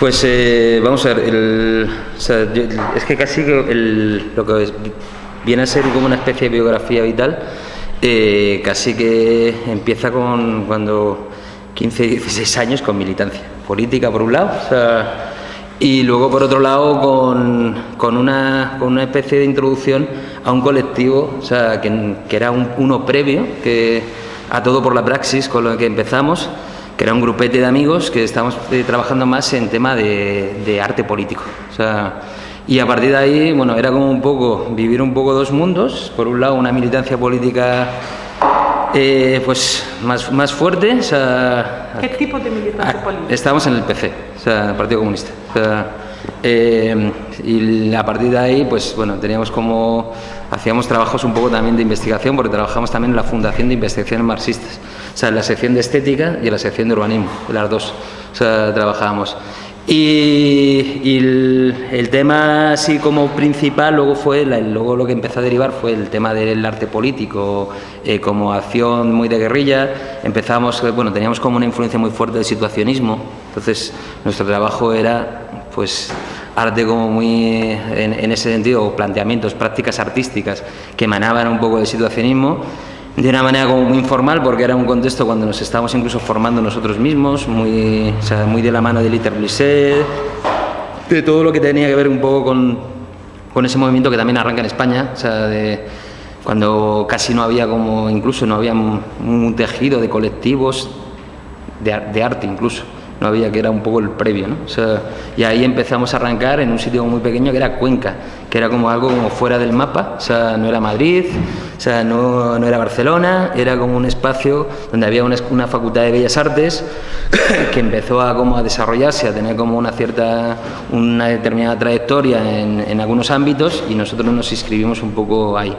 Pues vamos a ver, es que casi lo que viene a ser como una especie de biografía vital, casi que empieza con cuando 15, 16 años con militancia política por un lado, y luego por otro lado con una especie de introducción a un colectivo, que era uno previo a Todo por la Praxis, con lo que empezamos, que era un grupete de amigos que estábamos trabajando más en tema de arte político. Y a partir de ahí, bueno, era como un poco vivir un poco dos mundos. Por un lado, una militancia política pues más fuerte. ¿Qué tipo de militancia política? Estábamos en el PC, el Partido Comunista. Y a partir de ahí, pues bueno, hacíamos trabajos un poco también de investigación, porque trabajamos también en la Fundación de Investigaciones Marxistas, en la sección de estética y en la sección de urbanismo, las dos, trabajábamos. Y el tema así como principal luego lo que empezó a derivar fue el tema del arte político, como acción muy de guerrilla. Teníamos como una influencia muy fuerte del situacionismo, entonces nuestro trabajo era pues arte como muy en ese sentido, planteamientos, prácticas artísticas que emanaban un poco del situacionismo, de una manera como muy informal, porque era un contexto cuando nos estábamos incluso formando nosotros mismos, muy de la mano de Liter Blisset, de todo lo que tenía que ver un poco con ese movimiento que también arranca en España, cuando casi no había incluso no había un tejido de colectivos de arte incluso. No había, que era un poco el previo, ¿no? Y ahí empezamos a arrancar en un sitio muy pequeño que era Cuenca, que era como algo como fuera del mapa, no era Madrid, no era Barcelona, era como un espacio donde había una facultad de Bellas Artes que empezó a desarrollarse, a tener como una determinada trayectoria en algunos ámbitos, y nosotros nos inscribimos un poco ahí.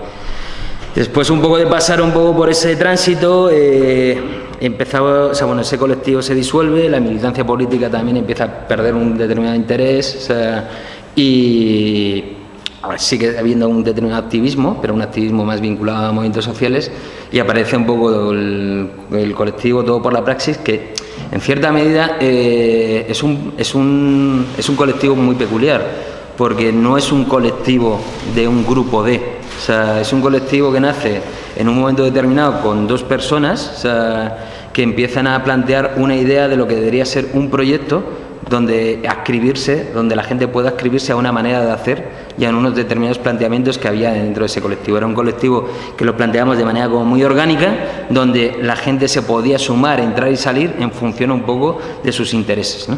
Después un poco de pasar un poco por ese tránsito, ese colectivo se disuelve, la militancia política también empieza a perder un determinado interés, y sigue habiendo un determinado activismo, pero un activismo más vinculado a movimientos sociales, y aparece un poco el colectivo Todo por la Praxis, que en cierta medida es un colectivo muy peculiar, porque no es un colectivo de un grupo es un colectivo que nace en un momento determinado con dos personas, que empiezan a plantear una idea de lo que debería ser un proyecto donde la gente pueda adscribirse a una manera de hacer y a unos determinados planteamientos que había dentro de ese colectivo. Era un colectivo que lo planteamos de manera como muy orgánica, donde la gente se podía sumar, entrar y salir en función un poco de sus intereses, ¿no?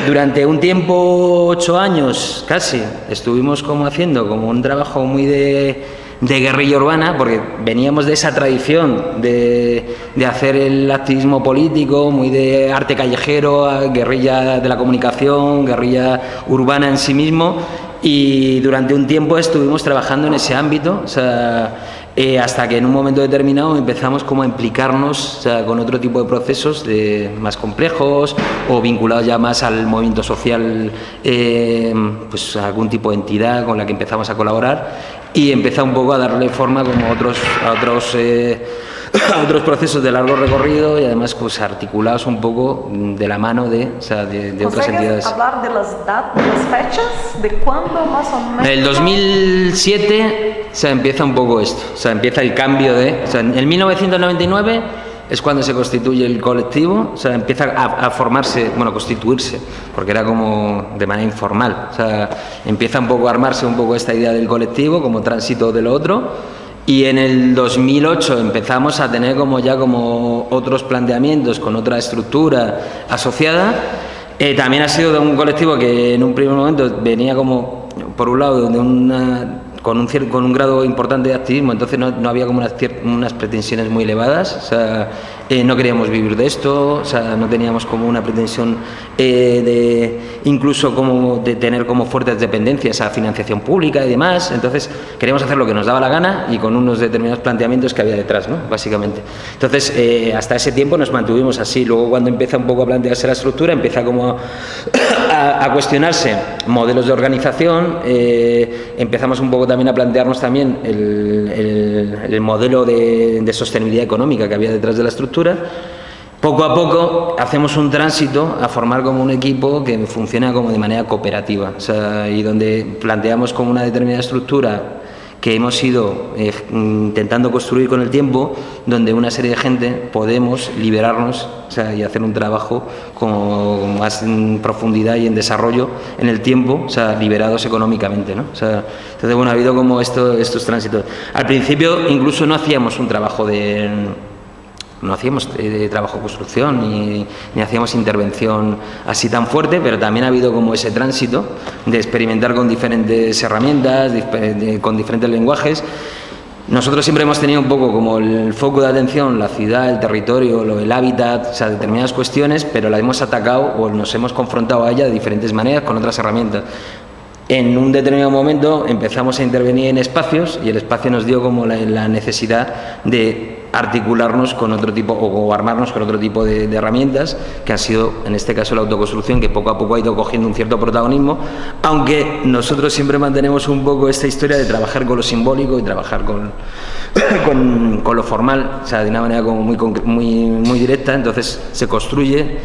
Durante un tiempo, 8 años casi, estuvimos haciendo un trabajo muy de guerrilla urbana, porque veníamos de esa tradición de hacer el activismo político, muy de arte callejero, guerrilla de la comunicación, guerrilla urbana en sí mismo, y durante un tiempo estuvimos trabajando en ese ámbito, hasta que en un momento determinado empezamos a implicarnos con otro tipo de procesos más complejos o vinculados ya más al movimiento social, pues a algún tipo de entidad con la que empezamos a colaborar, y empezó un poco a darle forma a otros procesos de largo recorrido, y además pues articulados un poco de la mano de otras entidades. ¿Puedes hablar de las fechas? ¿De cuándo más o menos? En el 2007 empieza un poco esto, empieza el cambio en 1999 es cuando se constituye el colectivo, empieza a formarse, constituirse, porque era como de manera informal, empieza un poco a armarse un poco esta idea del colectivo como tránsito de lo otro, y en el 2008 empezamos a tener como otros planteamientos con otra estructura asociada. También ha sido de un colectivo que en un primer momento venía por un lado de con un grado importante de activismo, entonces no había como unas pretensiones muy elevadas, o sea, no queríamos vivir de esto, o sea, no teníamos como una pretensión incluso como de tener como fuertes dependencias a financiación pública y demás, entonces queríamos hacer lo que nos daba la gana y con unos determinados planteamientos que había detrás, ¿no? Básicamente. Entonces, hasta ese tiempo nos mantuvimos así, luego cuando empieza un poco a plantearse la estructura, empieza como a cuestionarse modelos de organización, empezamos un poco también a plantearnos también el modelo de sostenibilidad económica que había detrás de la estructura. Poco a poco hacemos un tránsito a formar como un equipo que funciona como de manera cooperativa, o sea, y donde planteamos como una determinada estructura que hemos ido intentando construir con el tiempo, donde una serie de gente podemos liberarnos, o sea, y hacer un trabajo con más en profundidad y en desarrollo en el tiempo, o sea, liberados económicamente, ¿no? O sea, entonces, bueno, ha habido como estos tránsitos. Al principio incluso no hacíamos un trabajo no hacíamos trabajo de construcción ni hacíamos intervención así tan fuerte, pero también ha habido como ese tránsito de experimentar con diferentes herramientas, con diferentes lenguajes. Nosotros siempre hemos tenido un poco como el foco de atención, la ciudad, el territorio, el hábitat, o sea, determinadas cuestiones, pero la hemos atacado o nos hemos confrontado a ella de diferentes maneras con otras herramientas. En un determinado momento empezamos a intervenir en espacios y el espacio nos dio como la necesidad de articularnos con otro tipo o armarnos con otro tipo de herramientas que han sido en este caso la autoconstrucción, que poco a poco ha ido cogiendo un cierto protagonismo, aunque nosotros siempre mantenemos un poco esta historia de trabajar con lo simbólico y trabajar con lo formal, o sea, de una manera como muy directa. Entonces se construyen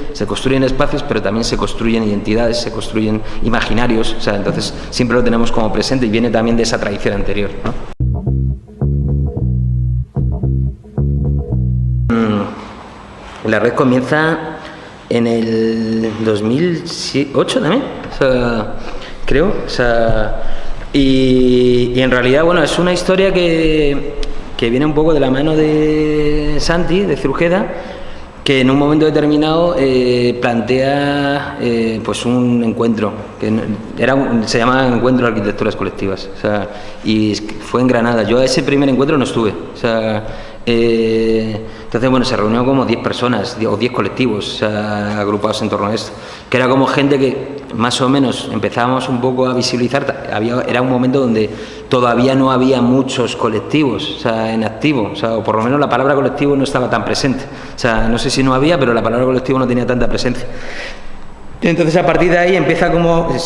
espacios, pero también se construyen identidades, se construyen imaginarios, o sea, entonces siempre lo tenemos como presente y viene también de esa tradición anterior, ¿no? La red comienza en el 2008 también, o sea, creo, o sea, y en realidad, bueno, es una historia que viene un poco de la mano de Santi, de Zurjeda, que en un momento determinado plantea pues un encuentro, que se llamaba Encuentro de Arquitecturas Colectivas, o sea, y fue en Granada. Yo a ese primer encuentro no estuve, o sea, entonces, bueno, se reunió como 10 personas o 10 colectivos, o sea, agrupados en torno a esto, que era como gente que más o menos empezábamos un poco a visibilizar. Era un momento donde todavía no había muchos colectivos, o sea, en activo, o sea, o por lo menos la palabra colectivo no estaba tan presente, o sea, no sé si no había, pero la palabra colectivo no tenía tanta presencia. Entonces, a partir de ahí se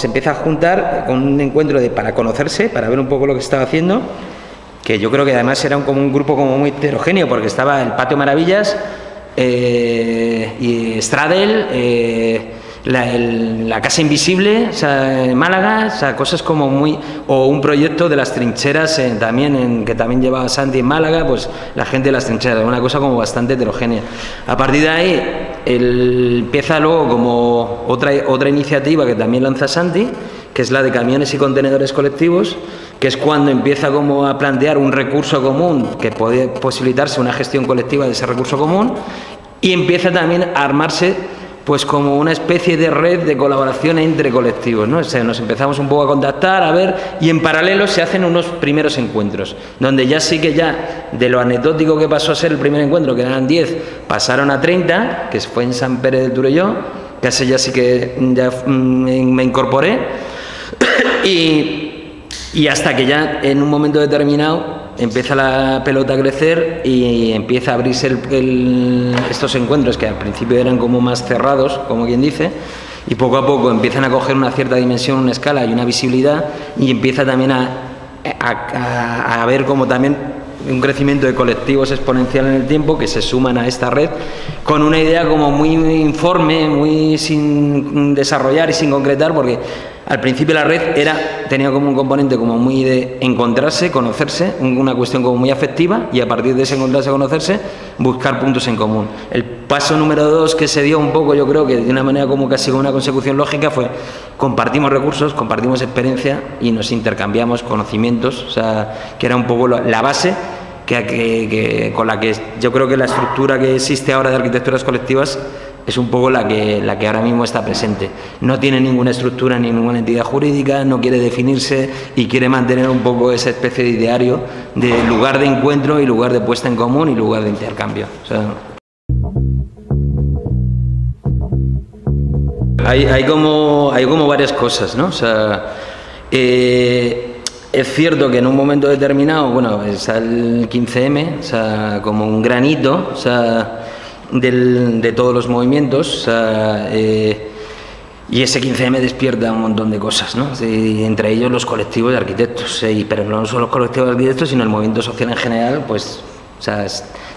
empieza a juntar con un encuentro para conocerse, para ver un poco lo que se estaba haciendo, que yo creo que además era como un grupo como muy heterogéneo, porque estaba el Patio Maravillas, y Stradel, la Casa Invisible, o sea, en Málaga, o sea, cosas como o un proyecto de las trincheras que también llevaba Santi en Málaga, pues la gente de las trincheras, una cosa como bastante heterogénea. A partir de ahí empieza luego como otra iniciativa que también lanza Santi, que es la de camiones y contenedores colectivos, que es cuando empieza como a plantear un recurso común que puede posibilitarse una gestión colectiva de ese recurso común, y empieza también a armarse pues como una especie de red de colaboración entre colectivos, ¿no? O sea, nos empezamos un poco a contactar, a ver, y en paralelo se hacen unos primeros encuentros, donde ya sí que ya de lo anecdótico que pasó a ser el primer encuentro, que eran 10, pasaron a 30, que fue en San Pérez del Turelló, que ese ya sí que ya me incorporé, y hasta que ya en un momento determinado empieza la pelota a crecer y empieza a abrirse estos encuentros, que al principio eran como más cerrados, como quien dice, y poco a poco empiezan a coger una cierta dimensión, una escala y una visibilidad, y empieza también a ver como también un crecimiento de colectivos exponencial en el tiempo que se suman a esta red con una idea como muy informe, muy sin desarrollar y sin concretar, porque al principio la red tenía como un componente como muy de encontrarse, conocerse, una cuestión como muy afectiva, y a partir de ese encontrarse, conocerse, buscar puntos en común. El paso número 2 que se dio un poco, yo creo que de una manera como casi una consecución lógica, fue compartimos recursos, compartimos experiencia y nos intercambiamos conocimientos, o sea, que era un poco la base con la que yo creo que la estructura que existe ahora de arquitecturas colectivas es un poco la que ahora mismo está presente. No tiene ninguna estructura ni ninguna entidad jurídica, no quiere definirse y quiere mantener un poco esa especie de ideario de lugar de encuentro y lugar de puesta en común y lugar de intercambio. O sea, hay como varias cosas, ¿no? O sea, es cierto que en un momento determinado, bueno, está el 15M, o sea, como un granito, o sea, de todos los movimientos, o sea, y ese 15M despierta un montón de cosas, ¿no? Y entre ellos los colectivos de arquitectos, pero no solo los colectivos de arquitectos, sino el movimiento social en general, pues, o sea,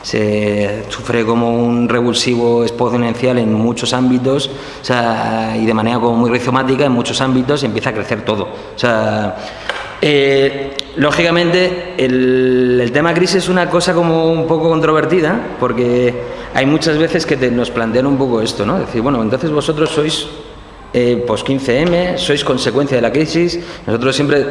se sufre como un revulsivo exponencial en muchos ámbitos, o sea, y de manera como muy rizomática en muchos ámbitos, y empieza a crecer todo. O sea, lógicamente el tema crisis es una cosa como un poco controvertida, porque hay muchas veces que nos plantean un poco esto, ¿no? Decir, bueno, entonces vosotros sois post 15M, sois consecuencia de la crisis. Nosotros siempre,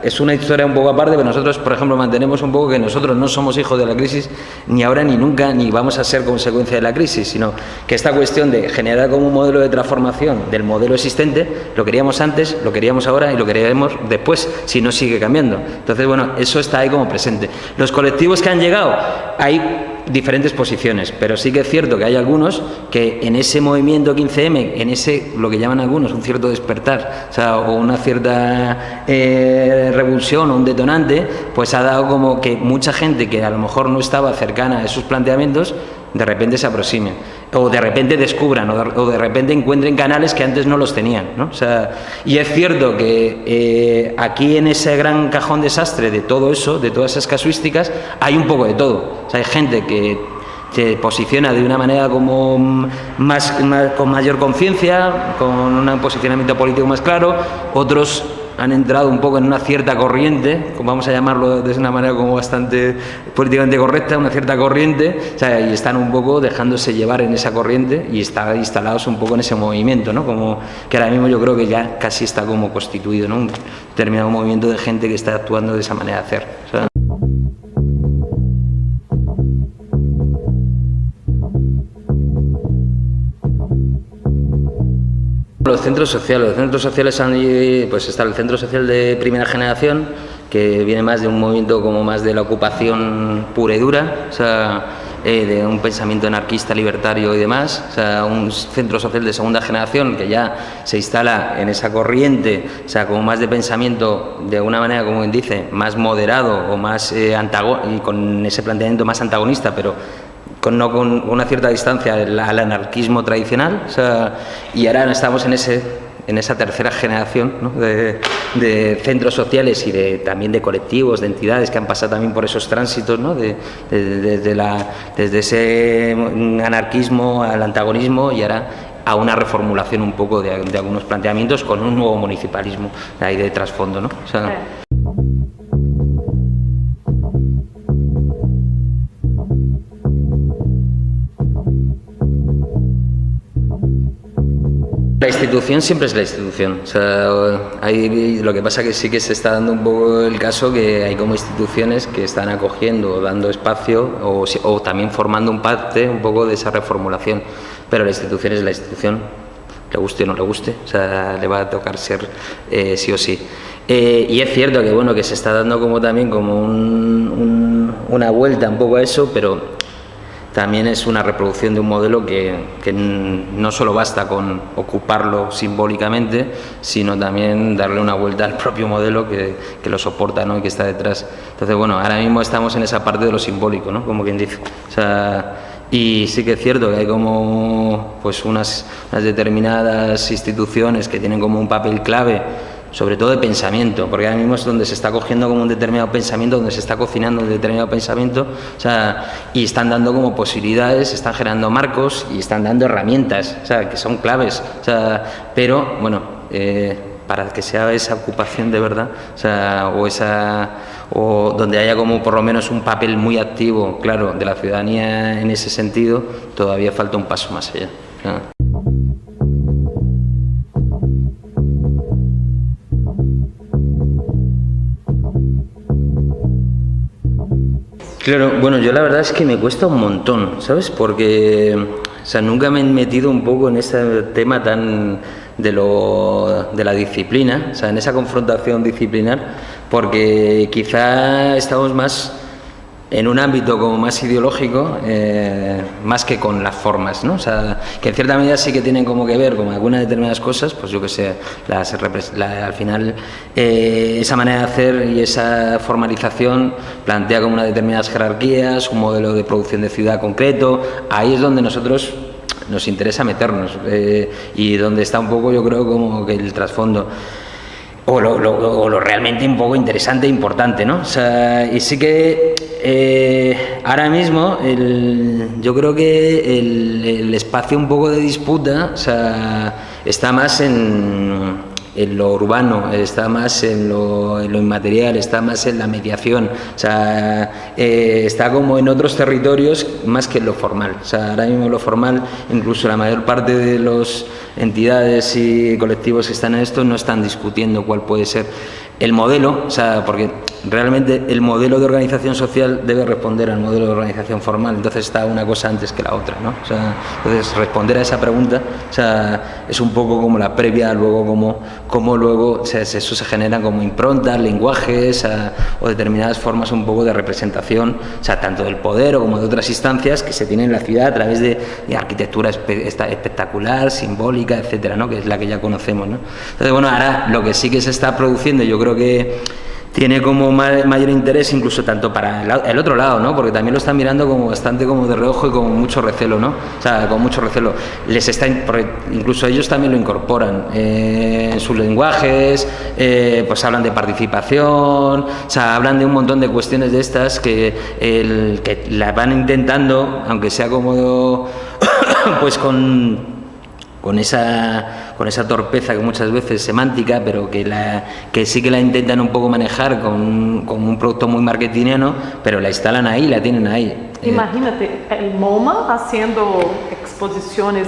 es una historia un poco aparte, pero nosotros, por ejemplo, mantenemos un poco que nosotros no somos hijos de la crisis, ni ahora ni nunca, ni vamos a ser consecuencia de la crisis, sino que esta cuestión de generar como un modelo de transformación del modelo existente, lo queríamos antes, lo queríamos ahora y lo queríamos después, si no sigue cambiando. Entonces, bueno, eso está ahí como presente. Los colectivos que han llegado, hay diferentes posiciones, pero sí que es cierto que hay algunos que en ese movimiento 15M, en ese, lo que llaman algunos, un cierto despertar, o sea, o una cierta revulsión o un detonante, pues ha dado como que mucha gente que a lo mejor no estaba cercana a esos planteamientos, de repente se aproximen, o de repente descubran, o de repente encuentren canales que antes no los tenían, ¿no? O sea, y es cierto que aquí en ese gran cajón desastre de todo eso, de todas esas casuísticas, hay un poco de todo. O sea, hay gente que se posiciona de una manera como con mayor conciencia, con un posicionamiento político más claro, otros han entrado un poco en una cierta corriente, vamos a llamarlo de una manera como bastante políticamente correcta, una cierta corriente, o sea, y están un poco dejándose llevar en esa corriente y están instalados un poco en ese movimiento, ¿no? Como que ahora mismo yo creo que ya casi está como constituido, ¿no? Un determinado movimiento de gente que está actuando de esa manera de hacer. O sea, los centros sociales pues está el centro social de primera generación, que viene más de un movimiento como más de la ocupación pura y dura, o sea, de un pensamiento anarquista, libertario y demás, o sea, un centro social de segunda generación que ya se instala en esa corriente, o sea, como más de pensamiento de una manera, como quien dice, más moderado o más y con ese planteamiento más antagonista, pero no con una cierta distancia al anarquismo tradicional, o sea, y ahora estamos en esa tercera generación, ¿no? de centros sociales y también de colectivos, de entidades que han pasado también por esos tránsitos, ¿no? desde ese anarquismo al antagonismo y ahora a una reformulación un poco de algunos planteamientos con un nuevo municipalismo ahí de trasfondo, ¿no? O sea, la institución siempre es la institución, o sea, lo que pasa que sí que se está dando un poco el caso que hay como instituciones que están acogiendo o dando espacio o también formando parte un poco de esa reformulación, pero la institución es la institución, le guste o no le guste, o sea, le va a tocar ser sí o sí. Y es cierto que bueno, que se está dando como también como una vuelta un poco a eso, pero también es una reproducción de un modelo que no solo basta con ocuparlo simbólicamente, sino también darle una vuelta al propio modelo que lo soporta, ¿no? Y que está detrás. Entonces, bueno, ahora mismo estamos en esa parte de lo simbólico, ¿no? Como quien dice. O sea, y sí que es cierto que hay como pues unas determinadas instituciones que tienen como un papel clave, sobre todo de pensamiento, porque ahora mismo es donde se está cogiendo como un determinado pensamiento, donde se está cocinando un determinado pensamiento, o sea, y están dando como posibilidades, están generando marcos y están dando herramientas, o sea, que son claves, o sea, pero bueno, para que sea esa ocupación de verdad, o sea, o donde haya como por lo menos un papel muy activo, claro, de la ciudadanía en ese sentido, todavía falta un paso más allá. Claro, bueno, yo la verdad es que me cuesta un montón, ¿sabes? Porque o sea, nunca me he metido un poco en ese tema tan de la disciplina, o sea, en esa confrontación disciplinar, porque quizá estamos más en un ámbito como más ideológico, más que con las formas, ¿no? O sea, que en cierta medida sí que tienen como que ver con algunas determinadas cosas, pues yo que sé, al final esa manera de hacer y esa formalización plantea como unas determinadas jerarquías, un modelo de producción de ciudad concreto. Ahí es donde nosotros nos interesa meternos y donde está un poco, yo creo, como que el trasfondo. O lo realmente un poco interesante e importante, ¿no? O sea, y sí que ahora mismo yo creo que el espacio un poco de disputa, o sea, está más en lo urbano, está más en lo inmaterial, está más en la mediación, o sea, está como en otros territorios más que en lo formal. O sea, ahora mismo lo formal, incluso la mayor parte de las entidades y colectivos que están en esto no están discutiendo cuál puede ser el modelo, o sea, porque realmente el modelo de organización social debe responder al modelo de organización formal, entonces está una cosa antes que la otra, ¿no? O sea, entonces responder a esa pregunta, o sea, es un poco como la previa, luego como luego, o sea, eso se genera como improntas, lenguajes o determinadas formas un poco de representación, o sea, tanto del poder o como de otras instancias que se tienen en la ciudad a través de arquitectura espectacular, simbólica, etcétera, ¿no? Que es la que ya conocemos, ¿no? Entonces, bueno, ahora lo que sí que se está produciendo, yo creo que tiene como mayor interés incluso tanto para el otro lado, ¿no? Porque también lo están mirando como bastante como de reojo y con mucho recelo, ¿no? O sea, con mucho recelo. Incluso ellos también lo incorporan en sus lenguajes, pues hablan de participación, o sea, hablan de un montón de cuestiones de estas que la van intentando, aunque sea como pues con esa torpeza que muchas veces es semántica, pero que sí que la intentan un poco manejar con un producto muy marketingiano, pero la instalan ahí, la tienen ahí. Imagínate, el MoMA haciendo exposiciones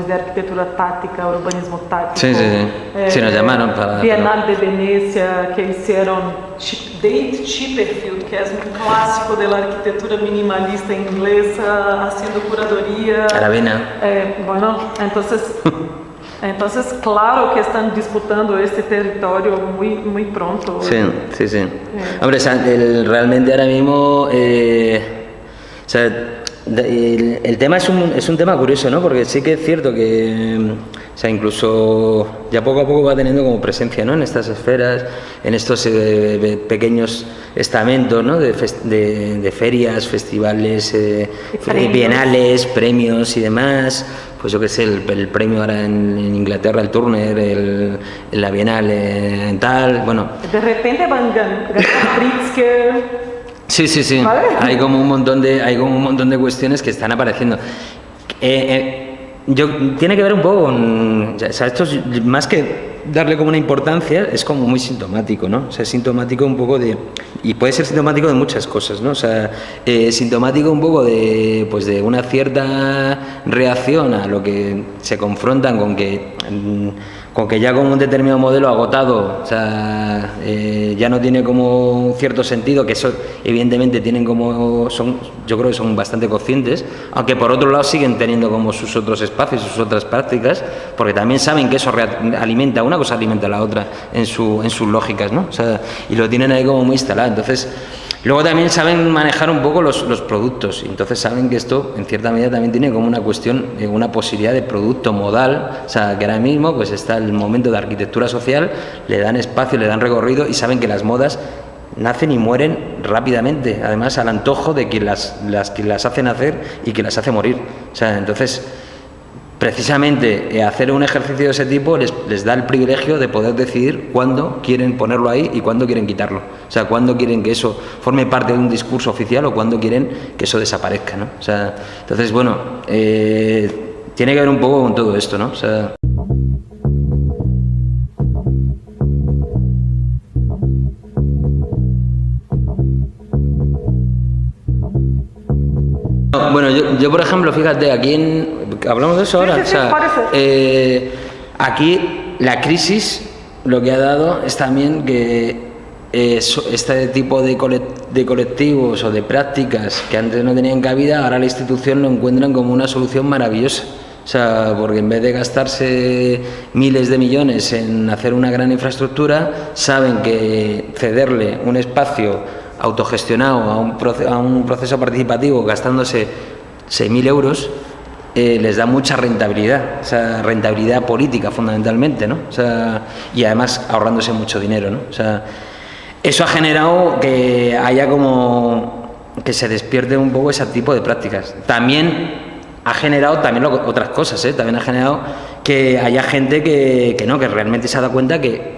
de arquitectura táctica, urbanismo táctico. Sí, sí, sí. Sí, nos llamaron para... Bienal de Venecia, que hicieron Dave Chipperfield, que es un clásico de la arquitectura minimalista inglesa, haciendo curaduría. Aravena. Bueno, entonces, claro que están disputando este territorio muy pronto. Sí, sí, sí. Hombre, realmente ahora mismo... o sea, el tema es un tema curioso, ¿no? Porque sí que es cierto que, o sea, incluso ya poco a poco va teniendo como presencia, ¿no? En estas esferas, en estos pequeños estamentos, ¿no? De ferias, festivales, bienales, premios y demás. Pues yo qué sé, el premio ahora en Inglaterra, el Turner, la Bienal en tal, bueno. De repente van a ganar Pritzker. Sí, sí, sí. ¿Vale? Hay como un montón de cuestiones que están apareciendo. Tiene que ver un poco con, o sea, esto es más que darle como una importancia, es como muy sintomático, ¿no? O sea, es sintomático un poco y puede ser sintomático de muchas cosas, ¿no? O sea, sintomático un poco de una cierta reacción a lo que se confrontan con que ya con un determinado modelo agotado, o sea, ya no tiene como un cierto sentido, que eso evidentemente yo creo que son bastante conscientes, aunque por otro lado siguen teniendo como sus otros espacios, sus otras prácticas, porque también saben que eso alimenta, una cosa alimenta a la otra en sus lógicas, ¿no? O sea, y lo tienen ahí como muy instalado. Entonces, luego también saben manejar un poco los productos, y entonces saben que esto en cierta medida también tiene como una cuestión, una posibilidad de producto modal, o sea, que ahora mismo pues está el momento de arquitectura social, le dan espacio, le dan recorrido y saben que las modas nacen y mueren rápidamente, además al antojo de quien las hace nacer y que las hace morir. O sea, entonces precisamente hacer un ejercicio de ese tipo les da el privilegio de poder decidir cuándo quieren ponerlo ahí y cuándo quieren quitarlo. O sea, cuándo quieren que eso forme parte de un discurso oficial o cuándo quieren que eso desaparezca, ¿no? O sea, entonces, bueno, tiene que ver un poco con todo esto, ¿no? O sea... Bueno, yo por ejemplo, fíjate, hablamos de eso ahora, sí, o sea, aquí la crisis lo que ha dado es también que este tipo de colectivos o de prácticas que antes no tenían cabida, ahora la institución lo encuentran como una solución maravillosa. O sea, porque en vez de gastarse miles de millones en hacer una gran infraestructura, saben que cederle un espacio autogestionado a un proceso participativo gastándose 6.000 euros les da mucha rentabilidad, o sea, rentabilidad política fundamentalmente, ¿no? O sea, y además ahorrándose mucho dinero, ¿no? O sea, eso ha generado que haya como que se despierte un poco ese tipo de prácticas. También ha generado otras cosas, también ha generado que haya gente que realmente se ha dado cuenta que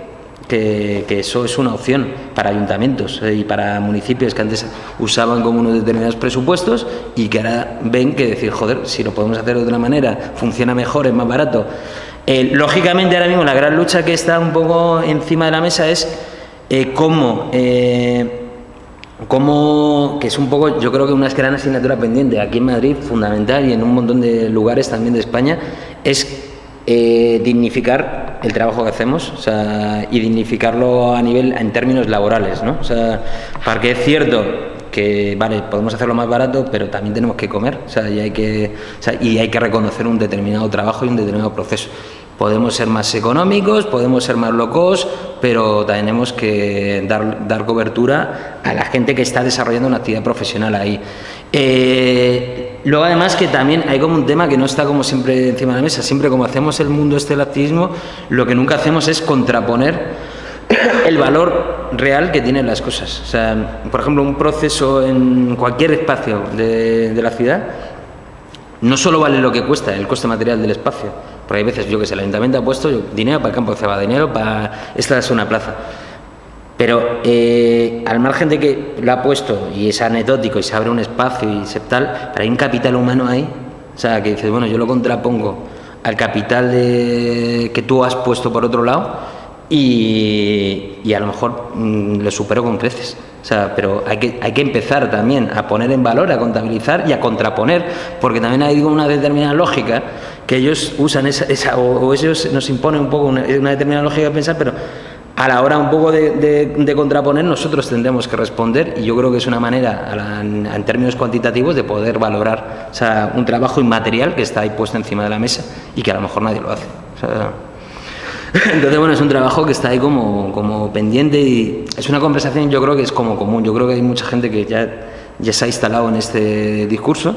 eso es una opción para ayuntamientos y para municipios que antes usaban como unos determinados presupuestos y que ahora ven que decir, joder, si lo podemos hacer de otra manera, funciona mejor, es más barato. Lógicamente ahora mismo la gran lucha que está un poco encima de la mesa es cómo, que es un poco, yo creo que una gran asignatura pendiente aquí en Madrid, fundamental, y en un montón de lugares también de España, es dignificar el trabajo que hacemos, o sea, y dignificarlo en términos laborales, ¿no? O sea, porque es cierto que, vale, podemos hacerlo más barato, pero también tenemos que comer, o sea, y hay que reconocer un determinado trabajo y un determinado proceso. Podemos ser más económicos, podemos ser más low cost, pero tenemos que dar cobertura a la gente que está desarrollando una actividad profesional ahí. Luego además que también hay como un tema que no está como siempre encima de la mesa, siempre como hacemos el mundo del activismo, lo que nunca hacemos es contraponer el valor real que tienen las cosas. O sea, por ejemplo, un proceso en cualquier espacio de la ciudad no solo vale lo que cuesta, el coste material del espacio, porque hay veces, yo que sé, el ayuntamiento ha puesto dinero para el campo de cebada, dinero para esta es una plaza. Pero al margen de que lo ha puesto y es anecdótico y se abre un espacio y se tal, pero hay un capital humano ahí, o sea, que dices, bueno, yo lo contrapongo al capital que tú has puesto por otro lado y a lo mejor lo supero con creces. O sea, pero hay que empezar también a poner en valor, a contabilizar y a contraponer, porque también hay una determinada lógica que ellos usan o ellos nos imponen un poco una determinada lógica de pensar, pero a la hora un poco de contraponer nosotros tendremos que responder, y yo creo que es una manera en términos cuantitativos de poder valorar, o sea, un trabajo inmaterial que está ahí puesto encima de la mesa y que a lo mejor nadie lo hace. O sea, entonces, bueno, es un trabajo que está ahí como pendiente y es una conversación, yo creo que es como común. Yo creo que hay mucha gente que ya se ha instalado en este discurso.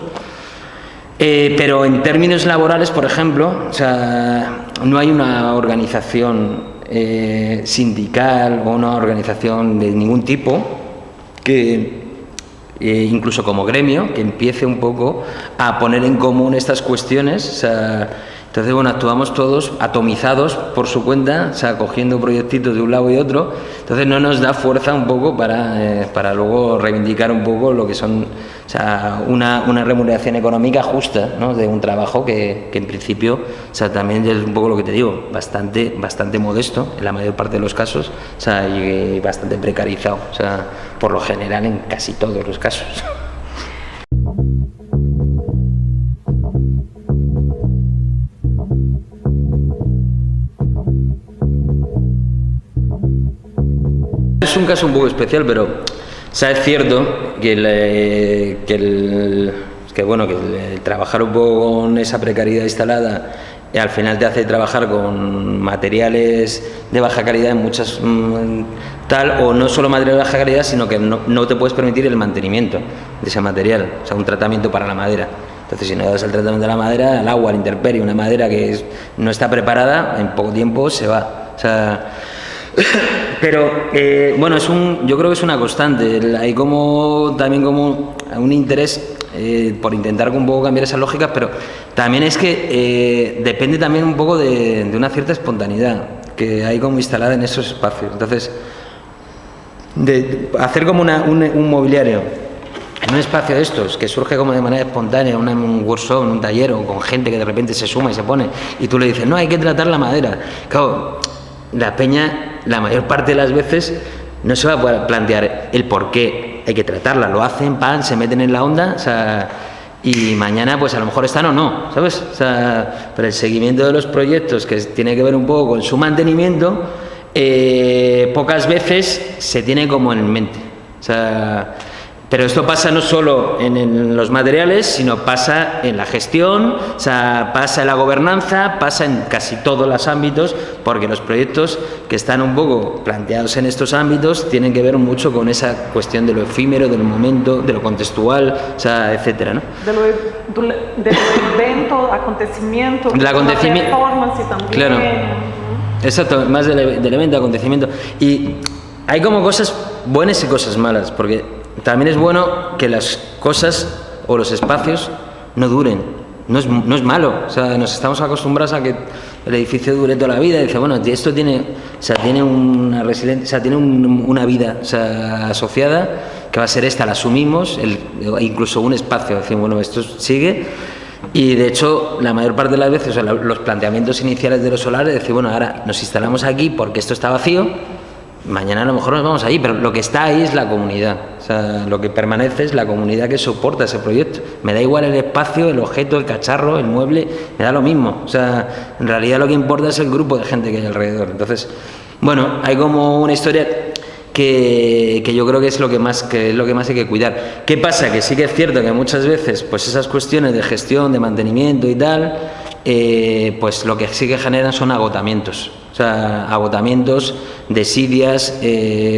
Pero en términos laborales, por ejemplo, o sea, no hay una organización sindical o una organización de ningún tipo que, incluso como gremio, que empiece un poco a poner en común estas cuestiones. O sea, entonces, bueno, actuamos todos atomizados por su cuenta, o sea, cogiendo proyectitos de un lado y otro. Entonces no nos da fuerza un poco para luego reivindicar un poco lo que son, o sea, una remuneración económica justa, ¿no? De un trabajo que en principio, o sea, también es un poco lo que te digo, bastante modesto en la mayor parte de los casos, o sea, y bastante precarizado, o sea, por lo general en casi todos los casos. Es un caso un poco especial, pero o sea, es cierto que el trabajar un poco con esa precariedad instalada al final te hace trabajar con materiales de baja calidad en muchas o no solo materiales de baja calidad, sino que no te puedes permitir el mantenimiento de ese material, o sea, un tratamiento para la madera. Entonces, si no das el tratamiento de la madera, al agua, a la intemperie, una madera que no está preparada, en poco tiempo se va. O sea, pero bueno, yo creo que es una constante. Hay también como un interés por intentar un poco cambiar esas lógicas, pero también es que depende también un poco de una cierta espontaneidad que hay como instalada en esos espacios. Entonces, de hacer como un mobiliario en un espacio de estos que surge como de manera espontánea, un workshop, un taller, o con gente que de repente se suma y se pone, y tú le dices, no, hay que tratar la madera. Claro, la peña, la mayor parte de las veces, no se va a poder plantear el por qué hay que tratarla. Lo hacen, se meten en la onda, o sea, y mañana pues a lo mejor están o no, ¿sabes? O sea, pero el seguimiento de los proyectos, que tiene que ver un poco con su mantenimiento, pocas veces se tiene como en mente. O sea, pero esto pasa no solo en los materiales, sino pasa en la gestión, o sea, pasa en la gobernanza, pasa en casi todos los ámbitos, porque los proyectos que están un poco planteados en estos ámbitos tienen que ver mucho con esa cuestión de lo efímero, del momento, de lo contextual, o sea, etcétera, ¿no? Del evento, acontecimiento, del acontecimiento, performance también. Claro, exacto, más del evento, acontecimiento. Y hay como cosas buenas y cosas malas, porque también es bueno que las cosas o los espacios no duren. No es malo. O sea, nos estamos acostumbrados a que el edificio dure toda la vida. Y dice, bueno, esto tiene, o sea, tiene una resiliencia, o sea, tiene una vida, o sea, asociada, que va a ser esta, la asumimos, incluso un espacio. Decimos, bueno, esto sigue. Y de hecho, la mayor parte de las veces, o sea, los planteamientos iniciales de los solares, decir, bueno, ahora nos instalamos aquí porque esto está vacío. Mañana a lo mejor nos vamos allí, pero lo que está ahí es la comunidad. O sea, lo que permanece es la comunidad que soporta ese proyecto. Me da igual el espacio, el objeto, el cacharro, el mueble, me da lo mismo. O sea, en realidad lo que importa es el grupo de gente que hay alrededor. Entonces, bueno, hay como una historia que yo creo que es lo que más hay que cuidar. ¿Qué pasa? Que sí que es cierto que muchas veces pues esas cuestiones de gestión, de mantenimiento y tal, pues lo que sí que generan son agotamientos. O sea, agotamientos, desidias,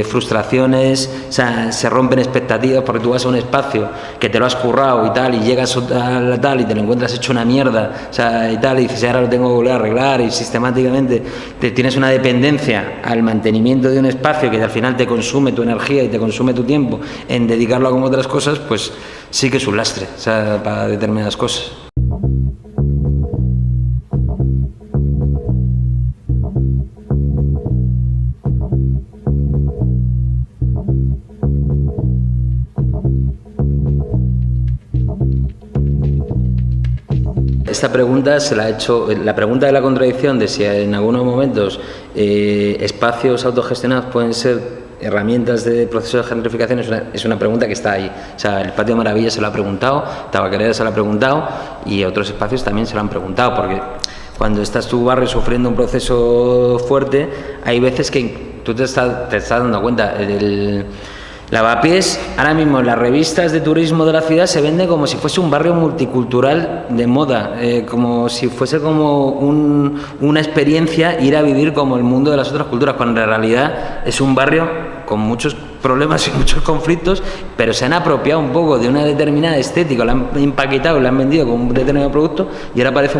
frustraciones, o sea, se rompen expectativas porque tú vas a un espacio que te lo has currado y tal, y llegas a tal y te lo encuentras hecho una mierda, o sea, y tal, y dices, ahora lo tengo que volver a arreglar, y sistemáticamente tienes una dependencia al mantenimiento de un espacio que al final te consume tu energía y te consume tu tiempo en dedicarlo a como otras cosas, pues sí que es un lastre, o sea, para determinadas cosas. Esta pregunta se la ha hecho, la pregunta de la contradicción de si en algunos momentos espacios autogestionados pueden ser herramientas de proceso de gentrificación es una pregunta que está ahí. O sea, el Patio Maravilla se lo ha preguntado, Tabacalera se lo ha preguntado y otros espacios también se lo han preguntado, porque cuando estás tu barrio sufriendo un proceso fuerte, hay veces que tú te estás dando cuenta. Lavapiés, ahora mismo en las revistas de turismo de la ciudad se vende como si fuese un barrio multicultural de moda, como si fuese como una experiencia ir a vivir como el mundo de las otras culturas, cuando en realidad es un barrio con muchos problemas y muchos conflictos, pero se han apropiado un poco de una determinada estética, lo han empaquetado, lo han vendido como un determinado producto y ahora parece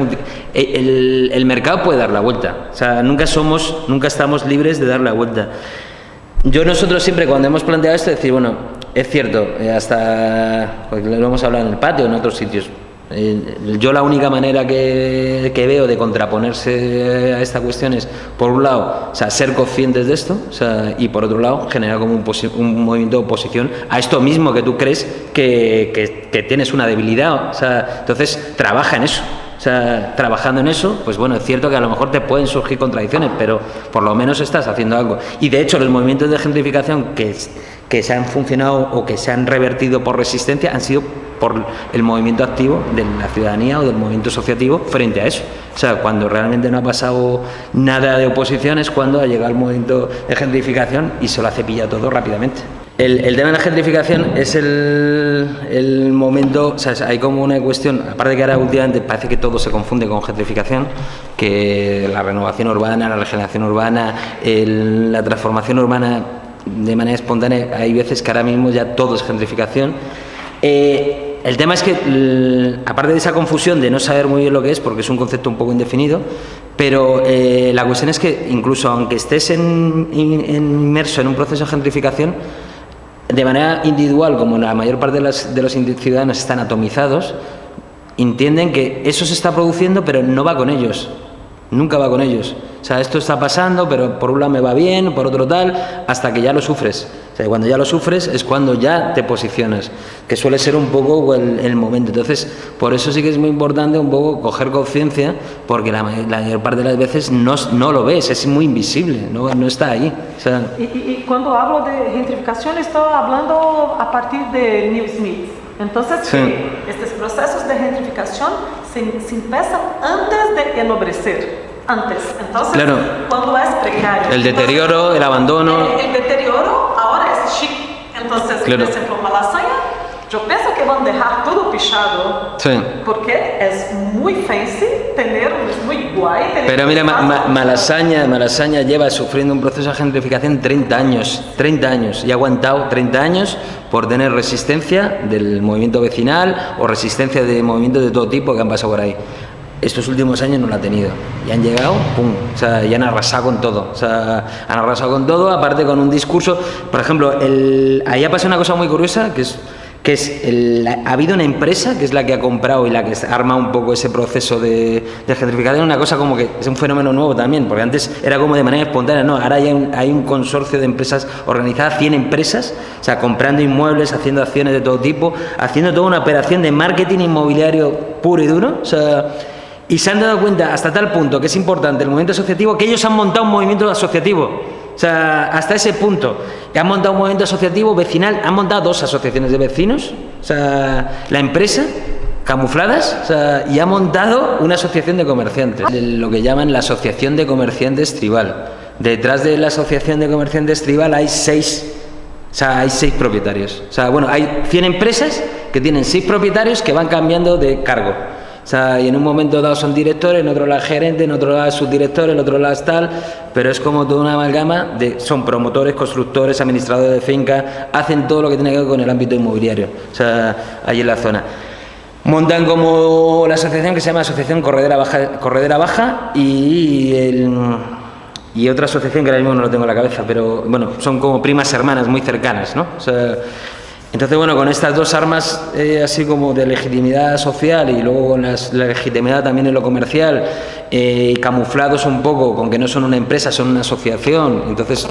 el mercado puede dar la vuelta, o sea, nunca estamos libres de dar la vuelta. Nosotros siempre cuando hemos planteado esto, decir, bueno, es cierto, hasta pues, lo hemos hablado en el patio, en otros sitios. Yo la única manera que veo de contraponerse a esta cuestión es, por un lado, o sea, ser conscientes de esto, o sea, y por otro lado, generar como un movimiento de oposición a esto mismo que tú crees que tienes una debilidad, o sea, entonces trabaja en eso. O sea, trabajando en eso, pues bueno, es cierto que a lo mejor te pueden surgir contradicciones, pero por lo menos estás haciendo algo. Y de hecho, los movimientos de gentrificación que se han funcionado o que se han revertido por resistencia han sido por el movimiento activo de la ciudadanía o del movimiento asociativo frente a eso. O sea, cuando realmente no ha pasado nada de oposición es cuando ha llegado el movimiento de gentrificación y se lo ha cepillado todo rápidamente. El tema de la gentrificación es el momento, o sea, hay como una cuestión, aparte que ahora últimamente parece que todo se confunde con gentrificación, que la renovación urbana, la regeneración urbana, la transformación urbana de manera espontánea, hay veces que ahora mismo ya todo es gentrificación. El tema es que, aparte de esa confusión de no saber muy bien lo que es, porque es un concepto un poco indefinido, pero la cuestión es que incluso aunque estés inmerso en un proceso de gentrificación, de manera individual, como la mayor parte de los ciudadanos están atomizados, entienden que eso se está produciendo, pero no va con ellos, nunca va con ellos. O sea, esto está pasando, pero por un lado me va bien, por otro tal, hasta que ya lo sufres. O sea, cuando ya lo sufres es cuando ya te posicionas, que suele ser un poco el momento. Entonces, por eso sí que es muy importante un poco coger conciencia, porque la mayor parte de las veces no lo ves, es muy invisible, no está ahí. O sea, y cuando hablo de gentrificación estoy hablando a partir de Neil Smith. Entonces, sí. Estos procesos de gentrificación se empiezan antes de enobrecer. antes. Entonces, claro, cuando es precario. el deterioro, el abandono. El deterioro ahora es chic. Entonces, claro, por ejemplo, Malasaña, yo pienso que van a dejar todo pichado. sí. Porque es muy fancy tener, es muy guay tener. Pero mira, Malasaña lleva sufriendo un proceso de gentrificación 30 años, y ha aguantado 30 años por tener resistencia del movimiento vecinal o resistencia de movimientos de todo tipo que han pasado por ahí. Estos últimos años no lo ha tenido, y han llegado, pum, o sea, y han arrasado con todo, o sea, han arrasado con todo, aparte con un discurso, por ejemplo, ahí ha pasado una cosa muy curiosa, ha habido una empresa que es la que ha comprado y la que arma un poco ese proceso de gentrificación, una cosa como que es un fenómeno nuevo también, porque antes era como de manera espontánea, no, ahora hay un consorcio de empresas organizadas, 100 empresas, o sea, comprando inmuebles, haciendo acciones de todo tipo, haciendo toda una operación de marketing inmobiliario puro y duro, o sea, y se han dado cuenta hasta tal punto que es importante el movimiento asociativo, que ellos han montado un movimiento asociativo. O sea, hasta ese punto. Y han montado un movimiento asociativo vecinal, han montado 2 asociaciones de vecinos, o sea, la empresa, camufladas, o sea, y ha montado una asociación de comerciantes, lo que llaman la Asociación de Comerciantes Tribal. Detrás de la Asociación de Comerciantes Tribal hay 6 propietarios. O sea, bueno, hay 100 empresas que tienen 6 propietarios que van cambiando de cargo. O sea, y en un momento dado son directores, en otro lado gerentes, en otro lado subdirectores, en otro lado tal, pero es como toda una amalgama son promotores, constructores, administradores de finca, hacen todo lo que tiene que ver con el ámbito inmobiliario, o sea, allí en la zona. Montan como la asociación que se llama Asociación Corredera Baja y otra asociación que ahora mismo no lo tengo en la cabeza, pero bueno, son como primas hermanas muy cercanas, ¿no? O sea, entonces, bueno, con estas 2 armas así como de legitimidad social y luego con la legitimidad también en lo comercial, camuflados un poco con que no son una empresa, son una asociación, entonces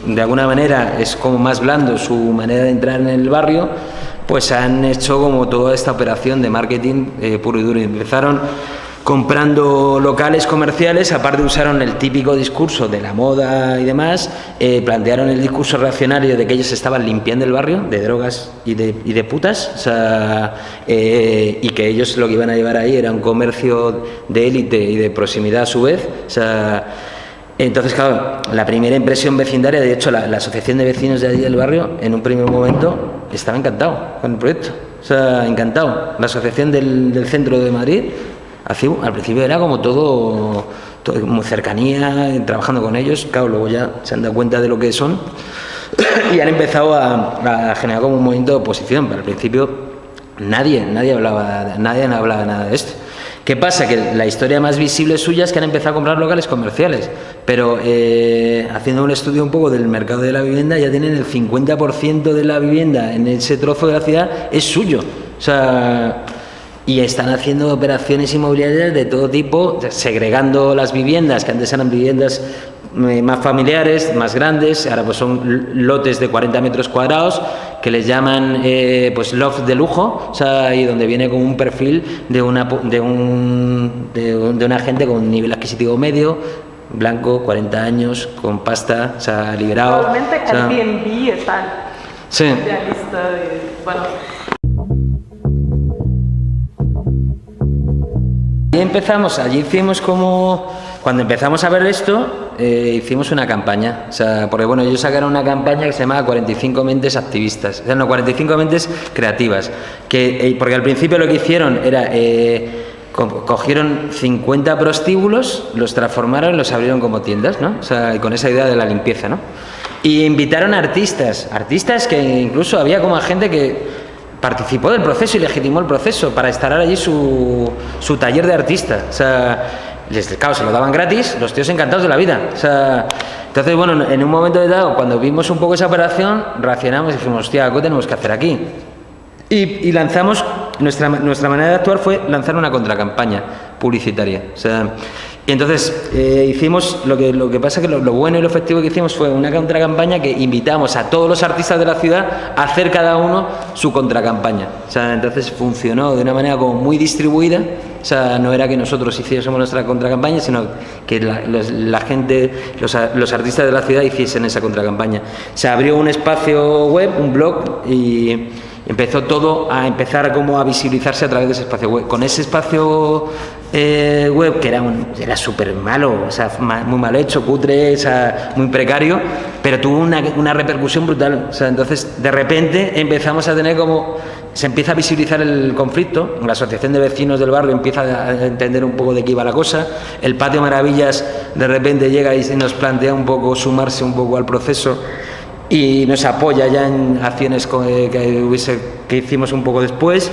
de alguna manera es como más blando su manera de entrar en el barrio, pues han hecho como toda esta operación de marketing puro y duro. Y empezaron comprando locales comerciales, aparte usaron el típico discurso de la moda y demás, plantearon el discurso reaccionario de que ellos estaban limpiando el barrio de drogas y de putas, o sea, y que ellos lo que iban a llevar ahí era un comercio de élite y de proximidad a su vez, o sea, entonces claro, la primera impresión vecindaria, de hecho la asociación de vecinos de allí del barrio en un primer momento estaba encantado con el proyecto, o sea, encantado. La asociación del centro de Madrid, al principio era como todo muy cercanía, trabajando con ellos, claro, luego ya se han dado cuenta de lo que son y han empezado a generar como un movimiento de oposición, pero al principio nadie hablaba nada de esto. ¿Qué pasa? Que la historia más visible suya es que han empezado a comprar locales comerciales, pero haciendo un estudio un poco del mercado de la vivienda, ya tienen el 50% de la vivienda en ese trozo de la ciudad es suyo, o sea, y están haciendo operaciones inmobiliarias de todo tipo, segregando las viviendas, que antes eran viviendas más familiares, más grandes, ahora pues son lotes de 40 metros cuadrados que les llaman pues loft de lujo, o sea, y donde viene con un perfil de una gente con un nivel adquisitivo medio, blanco, 40 años, con pasta, o sea, liberado. Probablemente o sea, Airbnb y tal. Sí. Idealista, bueno. Y empezamos, allí hicimos como, cuando empezamos a ver esto, hicimos una campaña, o sea, porque bueno, ellos sacaron una campaña que se llamaba 45 mentes activistas, o sea, no, 45 mentes creativas, porque al principio lo que hicieron era, cogieron 50 prostíbulos, los transformaron y los abrieron como tiendas, ¿no? O sea, con esa idea de la limpieza, ¿no? Y invitaron a artistas que incluso había como gente que participó del proceso y legitimó el proceso para instalar allí su taller de artista. O sea, claro, se lo daban gratis, los tíos encantados de la vida. O sea, entonces, bueno, en un momento dado, cuando vimos un poco esa operación, reaccionamos y dijimos, hostia, ¿qué tenemos que hacer aquí? Y lanzamos, nuestra manera de actuar fue lanzar una contracampaña publicitaria. O sea, y entonces hicimos, lo que pasa que lo bueno y lo efectivo que hicimos fue una contracampaña que invitamos a todos los artistas de la ciudad a hacer cada uno su contracampaña. O sea, entonces funcionó de una manera como muy distribuida. O sea, no era que nosotros hiciésemos nuestra contracampaña, sino que la gente, los artistas de la ciudad hiciesen esa contracampaña. Se abrió un espacio web, un blog, y empezó todo a empezar como a visibilizarse a través de ese espacio web. Con ese espacio web que era súper malo, o sea, muy mal hecho, cutre, o sea, muy precario, pero tuvo una repercusión brutal. O sea, entonces, de repente empezamos a tener se empieza a visibilizar el conflicto, la asociación de vecinos del barrio empieza a entender un poco de qué iba la cosa, el Patio Maravillas de repente llega y nos plantea un poco sumarse un poco al proceso y nos apoya ya en acciones que hicimos un poco después,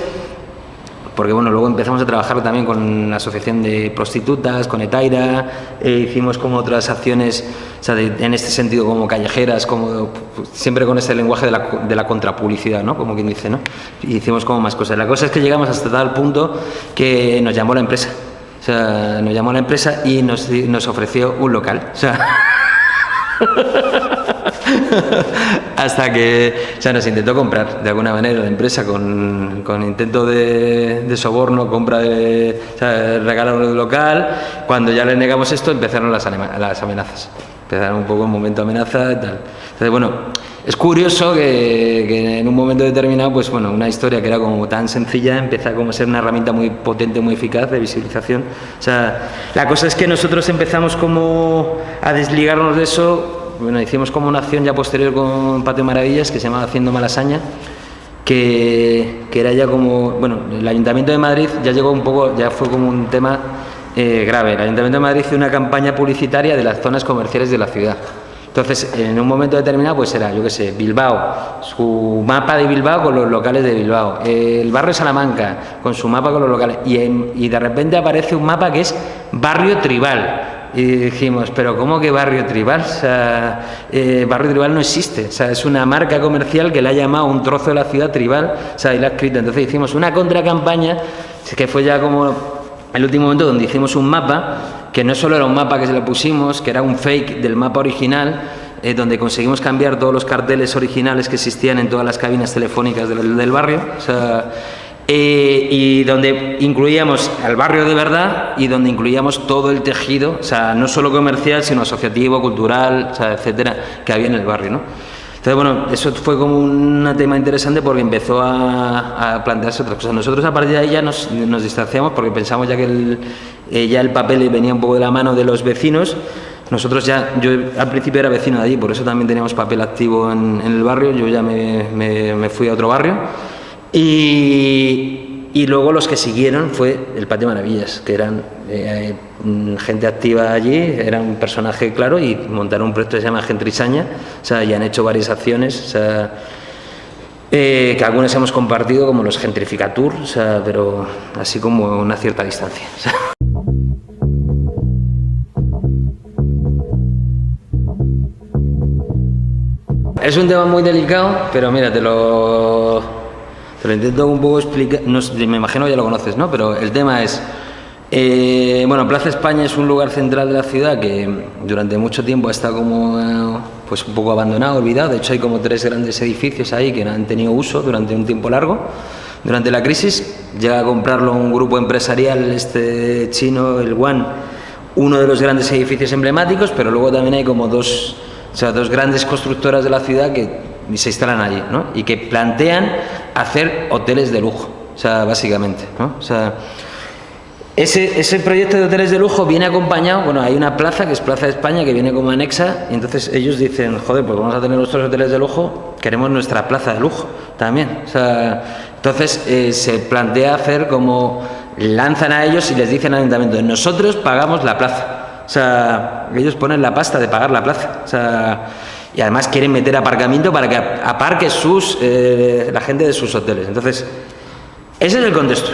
porque bueno, luego empezamos a trabajar también con la asociación de prostitutas, con Etaira, hicimos como otras acciones, o sea, en este sentido como callejeras, siempre con ese lenguaje de la contrapublicidad, ¿no? Como quien dice, ¿no? Y hicimos como más cosas. La cosa es que llegamos hasta tal punto que nos llamó la empresa, o sea, nos llamó la empresa y nos ofreció un local, o sea... hasta que nos intentó comprar de alguna manera la empresa con intento de soborno, compra regalaron el local. Cuando ya le negamos esto empezaron las amenazas, empezaron un poco el momento amenaza y tal. Entonces bueno, es curioso que en un momento determinado, pues bueno, una historia que era como tan sencilla empieza como a ser una herramienta muy potente, muy eficaz de visibilización. O sea, la cosa es que nosotros empezamos como a desligarnos de eso. Bueno, hicimos como una acción ya posterior con Patio Maravillas que se llamaba Haciendo Malasaña, que era ya como, bueno, el Ayuntamiento de Madrid ya llegó un poco, ya fue como un tema grave. El Ayuntamiento de Madrid hizo una campaña publicitaria de las zonas comerciales de la ciudad. Entonces, en un momento determinado, pues era, yo qué sé, Bilbao, su mapa de Bilbao con los locales de Bilbao, el barrio Salamanca con su mapa con los locales, y de repente aparece un mapa que es barrio tribal. Y dijimos, pero ¿cómo que barrio tribal? O sea, barrio tribal no existe, o sea, es una marca comercial que le ha llamado un trozo de la ciudad tribal, o sea, y la ha escrito. Entonces hicimos una contracampaña, que fue ya como el último momento donde hicimos un mapa, que no solo era un mapa que se le pusimos, que era un fake del mapa original, donde conseguimos cambiar todos los carteles originales que existían en todas las cabinas telefónicas del barrio, o sea, y donde incluíamos al barrio de verdad y donde incluíamos todo el tejido, o sea, no solo comercial, sino asociativo, cultural, o sea, etcétera, que había en el barrio, ¿no? Entonces, bueno, eso fue como un tema interesante porque empezó a plantearse otras cosas. Nosotros a partir de ahí ya nos distanciamos porque pensamos ya que ya el papel venía un poco de la mano de los vecinos. Nosotros yo al principio era vecino de allí, por eso también teníamos papel activo en el barrio. Yo ya me fui a otro barrio. Y luego los que siguieron fue el Patio Maravillas, que eran gente activa allí, era un personaje claro, y montaron un proyecto que se llama Gentrisaña, o sea, y han hecho varias acciones, o sea, que algunas hemos compartido, como los Gentrificatur, o sea, pero así como a una cierta distancia. O sea. Es un tema muy delicado, pero mira, te lo intento un poco explicar, no, me imagino ya lo conoces, ¿no? Pero el tema es, bueno, Plaza España es un lugar central de la ciudad que durante mucho tiempo ha estado como, pues un poco abandonado, olvidado. De hecho hay como 3 grandes edificios ahí que no han tenido uso durante un tiempo largo. Durante la crisis llega a comprarlo un grupo empresarial chino, el One, uno de los grandes edificios emblemáticos, pero luego también hay como dos grandes constructoras de la ciudad que se instalan allí, ¿no? Y que plantean hacer hoteles de lujo, o sea, básicamente, ¿no? O sea, ese proyecto de hoteles de lujo viene acompañado, bueno, hay una plaza que es Plaza de España que viene como anexa, y entonces ellos dicen, joder, pues vamos a tener nuestros hoteles de lujo, queremos nuestra plaza de lujo también, o sea, entonces se plantea hacer como, lanzan a ellos y les dicen al ayuntamiento, nosotros pagamos la plaza. O sea, ellos ponen la pasta de pagar la plaza, o sea, y además quieren meter aparcamiento para que aparque la gente de sus hoteles. Entonces, ese es el contexto.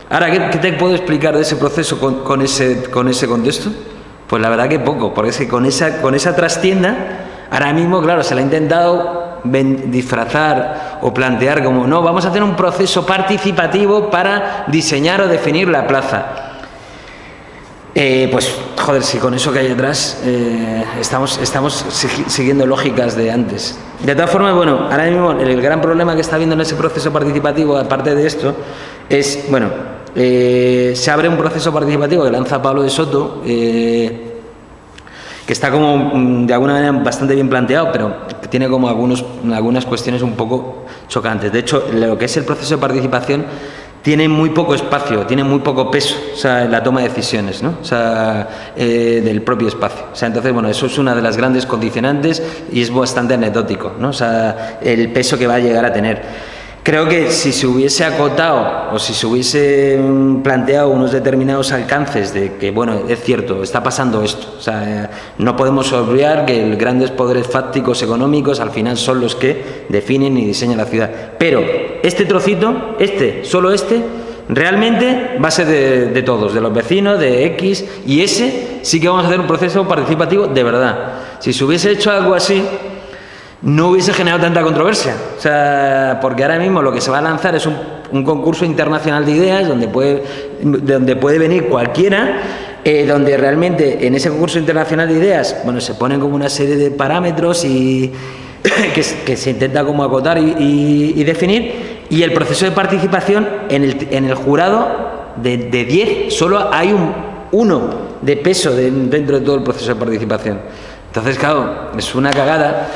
Ahora, ¿qué te puedo explicar de ese proceso con ese contexto? Pues la verdad que poco, porque es que con esa trastienda, ahora mismo, claro, se la ha intentado disfrazar o plantear como, no, vamos a hacer un proceso participativo para diseñar o definir la plaza. Pues, joder, si con eso que hay atrás estamos siguiendo lógicas de antes. De todas formas, bueno, ahora mismo el gran problema que está habiendo en ese proceso participativo, aparte de esto, es, bueno, se abre un proceso participativo que lanza Pablo de Soto, que está como de alguna manera bastante bien planteado, pero que tiene como algunas cuestiones un poco chocantes. De hecho, lo que es el proceso de participación tiene muy poco espacio, tiene muy poco peso, o sea, en la toma de decisiones, ¿no? O sea, del propio espacio. O sea, entonces, bueno, eso es una de las grandes condicionantes y es bastante anecdótico, ¿no? O sea, el peso que va a llegar a tener. Creo que si se hubiese acotado o si se hubiese planteado unos determinados alcances de que, bueno, es cierto, está pasando esto. O sea, no podemos olvidar que los grandes poderes fácticos económicos al final son los que definen y diseñan la ciudad. Pero este trocito, solo realmente va a ser de todos, de los vecinos, de X, y ese sí que vamos a hacer un proceso participativo de verdad. Si se hubiese hecho algo así, no hubiese generado tanta controversia. O sea, porque ahora mismo lo que se va a lanzar es un concurso internacional de ideas donde puede venir cualquiera, donde realmente en ese concurso internacional de ideas, bueno, se ponen como una serie de parámetros y que se intenta como acotar y definir, y el proceso de participación en el jurado de 10 solo hay uno de peso dentro de todo el proceso de participación. Entonces, claro, es una cagada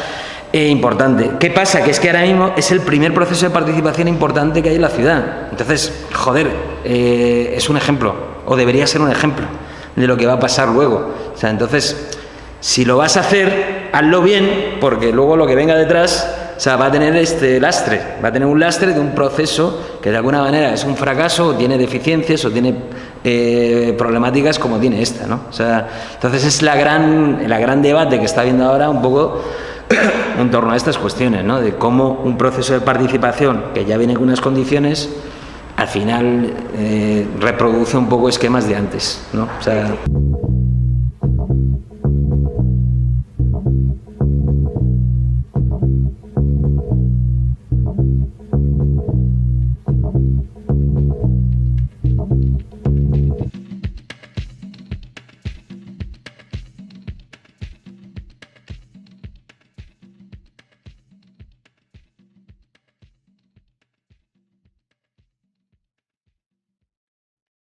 importante. ¿Qué pasa? Que es que ahora mismo es el primer proceso de participación importante que hay en la ciudad. Entonces, joder, es un ejemplo, o debería ser un ejemplo de lo que va a pasar luego. O sea, entonces, si lo vas a hacer, hazlo bien, porque luego lo que venga detrás, o sea, va a tener va a tener un lastre de un proceso que de alguna manera es un fracaso, o tiene deficiencias, o tiene problemáticas como tiene esta, ¿no? O sea, entonces es la gran debate que está habiendo ahora un poco en torno a estas cuestiones, ¿no? De cómo un proceso de participación que ya viene con unas condiciones, al final reproduce un poco esquemas de antes, ¿no? O sea...